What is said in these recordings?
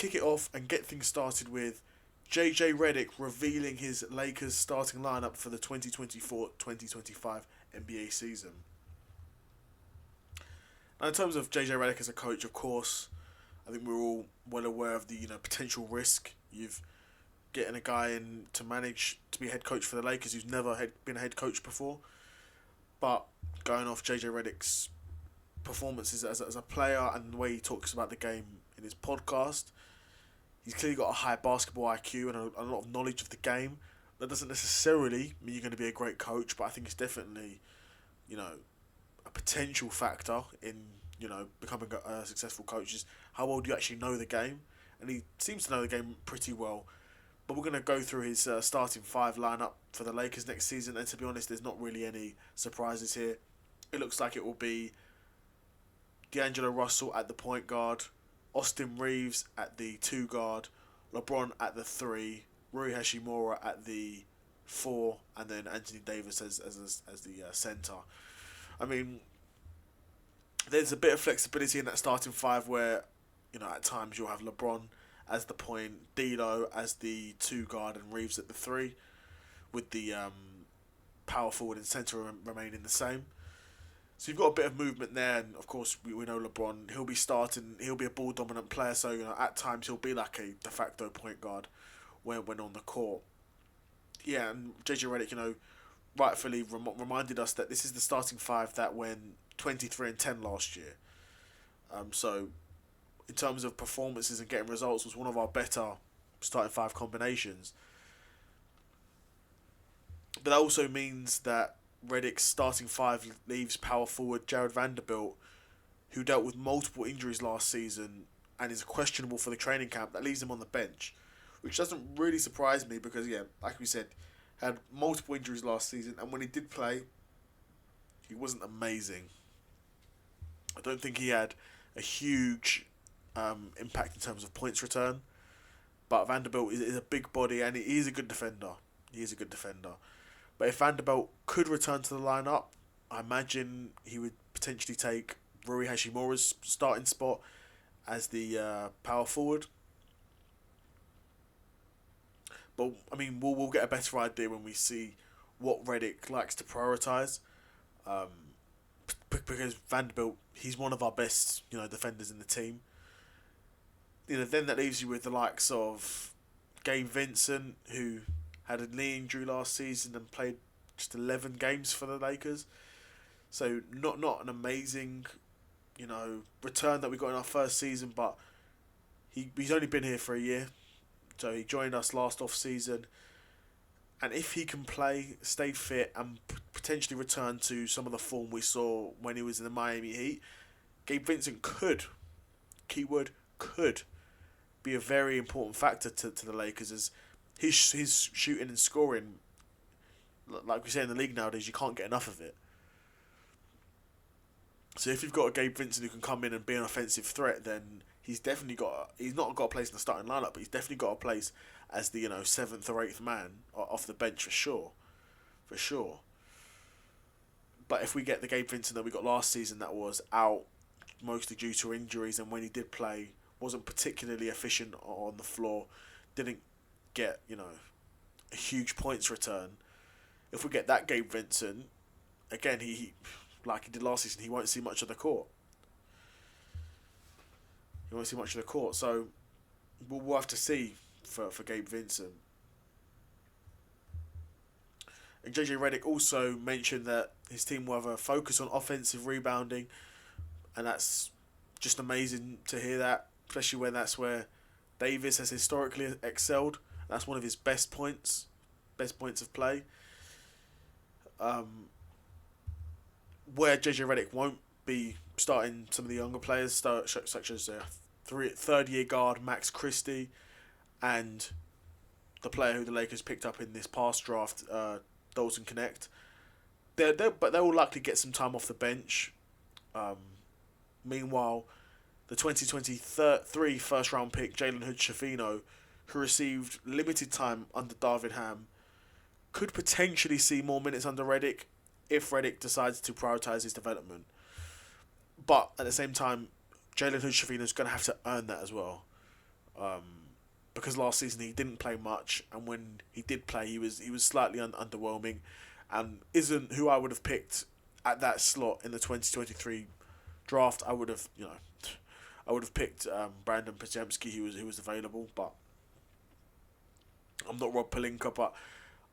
kick it off and get things started with JJ Redick revealing his Lakers starting lineup for the 2024-2025 NBA season. Now, in terms of JJ Redick as a coach, of course, I think we're all well aware of the potential risk. You've getting a guy in to manage to be head coach for the Lakers who's never been a head coach before, but going off JJ Redick's performances as a player and the way he talks about the game in his podcast, he's clearly got a high basketball IQ and a lot of knowledge of the game. That doesn't necessarily mean you're going to be a great coach, but I think it's definitely, a potential factor in, becoming a successful coach is how well do you actually know the game. And he seems to know the game pretty well. But we're going to go through his starting five lineup for the Lakers next season. And to be honest, there's not really any surprises here. It looks like it will be D'Angelo Russell at the point guard, Austin Reeves at the 2 guard, LeBron at the 3, Rui Hashimura at the 4, and then Anthony Davis as the centre. I mean, there's a bit of flexibility in that starting five where, at times you'll have LeBron as the point, D'Lo as the 2 guard, and Reeves at the 3, with the power forward and centre remaining the same. So you've got a bit of movement there, and of course we know LeBron, he'll be starting, he'll be a ball dominant player, so at times he'll be like a de facto point guard when on the court. Yeah, and JJ Redick, rightfully reminded us that this is the starting five that went 23-10 last year. So in terms of performances and getting results, was one of our better starting five combinations. But that also means that Reddick's starting five leaves power forward Jared Vanderbilt, who dealt with multiple injuries last season and is questionable for the training camp. That leaves him on the bench, which doesn't really surprise me because, like we said, had multiple injuries last season, and when he did play, he wasn't amazing. I don't think he had a huge impact in terms of points return, but Vanderbilt is a big body and he is a good defender. But if Vanderbilt could return to the lineup, I imagine he would potentially take Rui Hashimura's starting spot as the power forward. But I mean, we'll get a better idea when we see what Reddick likes to prioritise. Because Vanderbilt, he's one of our best, defenders in the team. Then that leaves you with the likes of Gabe Vincent, who had a knee injury last season and played just 11 games for the Lakers. So not an amazing, return that we got in our first season, but he's only been here for a year. So he joined us last off-season. And if he can play, stay fit, and potentially return to some of the form we saw when he was in the Miami Heat, Gabe Vincent could, keyword, could, be a very important factor to the Lakers, as his shooting and scoring, like we say in the league nowadays, you can't get enough of it. So if you've got a Gabe Vincent who can come in and be an offensive threat, then he's not got a place in the starting lineup, but he's definitely got a place as the 7th or 8th man off the bench for sure. But if we get the Gabe Vincent that we got last season, that was out mostly due to injuries, and when he did play, wasn't particularly efficient on the floor, didn't get a huge points return. If we get that Gabe Vincent, again, he like he did last season, he won't see much of the court. So we'll have to see for Gabe Vincent. And JJ Redick also mentioned that his team will have a focus on offensive rebounding, and that's just amazing to hear that, especially when that's where Davis has historically excelled. That's one of his best points of play. Where JJ Redick won't be starting some of the younger players, such as third-year guard Max Christie, and the player who the Lakers picked up in this past draft, Dalton Connect. But they will likely get some time off the bench. Meanwhile, the 2023 first-round pick, Jalen Hood-Schifino, who received limited time under Darvin Ham, could potentially see more minutes under Reddick if Reddick decides to prioritise his development. But at the same time, Jalen Hood-Schifino is going to have to earn that as well. Because last season he didn't play much, and when he did play, he was slightly underwhelming, and isn't who I would have picked at that slot in the 2023 draft. I would have picked Brandon Podziemski, who was available, but I'm not Rob Pelinka. But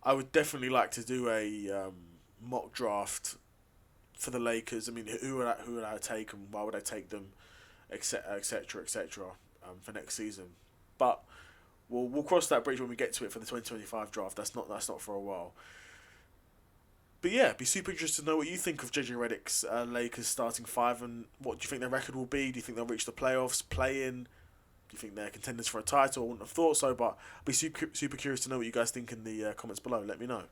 I would definitely like to do a mock draft for the Lakers. I mean, who would I take, and why would I take them, etc., etc., etc. For next season. But we'll cross that bridge when we get to it for the 2025 draft. That's not for a while. But yeah, be super interested to know what you think of JJ Redick's Lakers starting five, and what do you think their record will be? Do you think they'll reach the playoffs, play in? Do you think they're contenders for a title? I wouldn't have thought so, but I'd be super curious to know what you guys think in the comments below. Let me know.